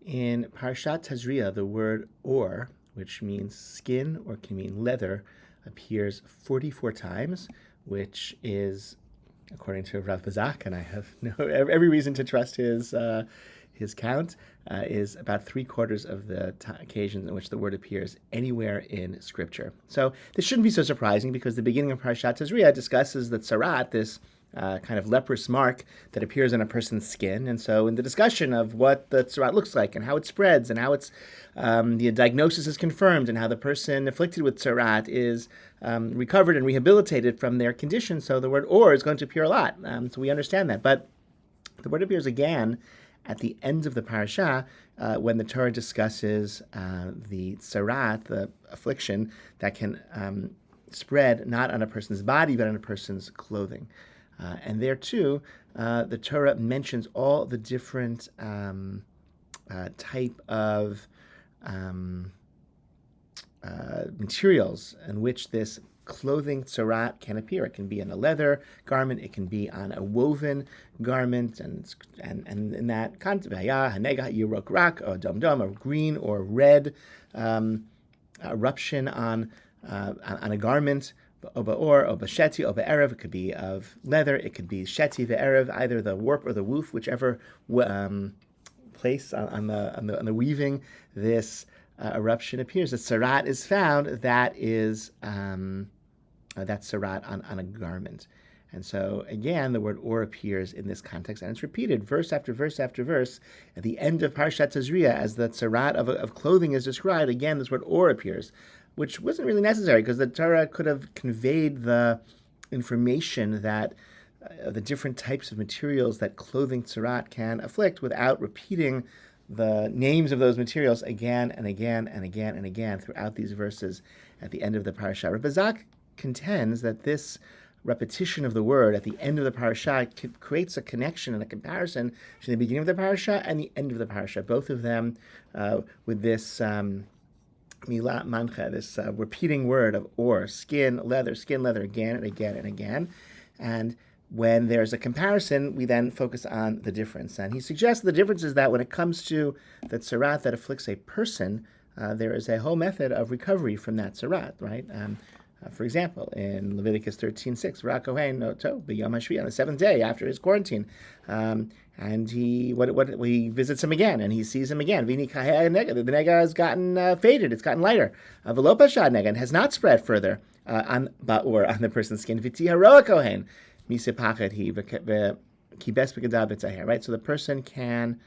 In Parshat Tazria, the word or, which means skin or can mean leather, appears 44 times, which is, according to Rabbi, and I have every reason to trust his count, is about 3/4 of the occasions in which the word appears anywhere in Scripture. So this shouldn't be so surprising because the beginning of Parshat Tazria discusses the tzarat, this kind of leprous mark that appears on a person's skin. And so in the discussion of what the tzarat looks like and how it spreads and how it's the diagnosis is confirmed and how the person afflicted with tzarat is recovered and rehabilitated from their condition, so the word or is going to appear a lot. So we understand that. But the word appears again at the end of the parasha when the Torah discusses the tzarat, the affliction that can spread not on a person's body but on a person's clothing. And there too, the Torah mentions all the different type of materials in which this clothing tzarat can appear. It can be in a leather garment, it can be on a woven garment, and in that context, yerok rak, or dom dom, or green or red eruption on a garment. Oba or, oba sheti, oba erev. It could be of leather. It could be sheti ve'erev, either the warp or the woof, whichever place on the weaving this eruption appears. The tzarat is found. That is that tzarat on a garment. And so again, the word or appears in this context, and it's repeated verse after verse after verse. At the end of Parshat Tazria, as the tzarat of clothing is described, again this word or appears, which wasn't really necessary because the Torah could have conveyed the information that the different types of materials that clothing tzarat can afflict without repeating the names of those materials again and again and again and again throughout these verses at the end of the parasha. Rabbi contends that this repetition of the word at the end of the parasha creates a connection and a comparison between the beginning of the parasha and the end of the parasha, both of them with this milat mancha, this repeating word of or, skin, leather, again and again and again. And when there's a comparison, we then focus on the difference. And he suggests the difference is that when it comes to the tzarat that afflicts a person, there is a whole method of recovery from that tzarat, right? For example, in Leviticus 13:6, Kohen noto b'yom hashvi, on the seventh day after his quarantine, and he visits him again, and he sees him again. The nega has gotten faded; it's gotten lighter. Velopashad nega, and has not spread further on the person's skin. V'tiharoa kohen misepachet he kibes b'gadal b'tzaher. Right, so the person can.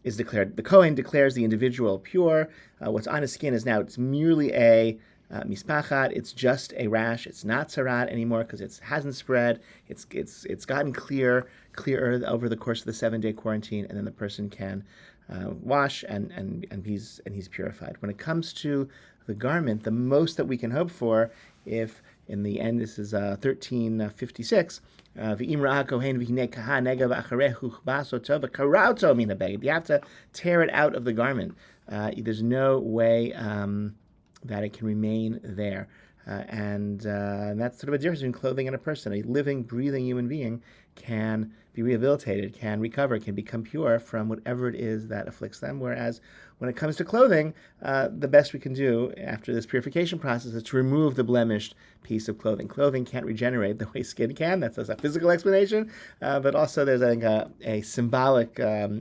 Is declared. The Kohen declares the individual pure. What's on his skin is now it's merely a mispachat. It's just a rash. It's not tzarat anymore because it hasn't spread. It's gotten clearer over the course of the 7-day quarantine, and then the person can wash and he's purified. When it comes to the garment, the most that we can hope for, if in the end this is 1356. You have to tear it out of the garment. There's no way that it can remain there. And that's sort of a difference between clothing and a person. A living, breathing human being can be rehabilitated, can recover, can become pure from whatever it is that afflicts them. Whereas when it comes to clothing, the best we can do after this purification process is to remove the blemished piece of clothing. Clothing can't regenerate the way skin can. That's a physical explanation. But also there's, I think, a symbolic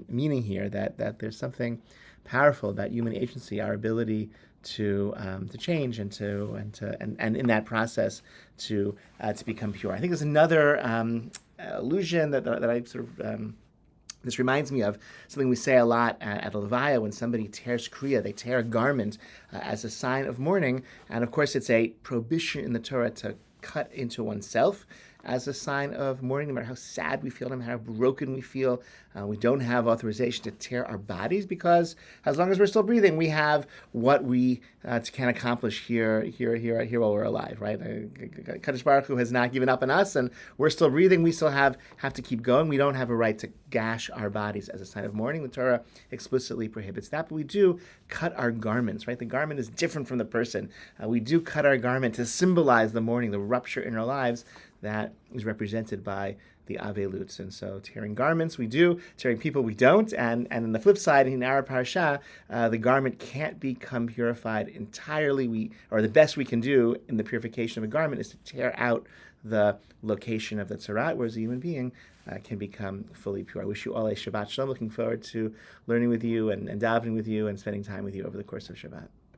meaning here that there's something powerful about human agency, our ability to change and in that process to become pure. I think there's another allusion that I sort of this reminds me of something we say a lot at Levaya when somebody tears kriya, they tear a garment as a sign of mourning, and of course it's a prohibition in the Torah to cut into oneself as a sign of mourning, no matter how sad we feel, no matter how broken we feel. We don't have authorization to tear our bodies because as long as we're still breathing, we have what we can accomplish here while we're alive, right? Kadosh Baruch Hu has not given up on us, and we're still breathing. We still have to keep going. We don't have a right to gash our bodies as a sign of mourning. The Torah explicitly prohibits that, but we do cut our garments, right? The garment is different from the person. We do cut our garment to symbolize the mourning, the rupture in our lives that is represented by the avelut. And so tearing garments we do, tearing people we don't. And on the flip side, in our parasha, the garment can't become purified entirely. The best we can do in the purification of a garment is to tear out the location of the tzarat, whereas a human being can become fully pure. I wish you all a Shabbat Shalom. Looking forward to learning with you and davening with you and spending time with you over the course of Shabbat.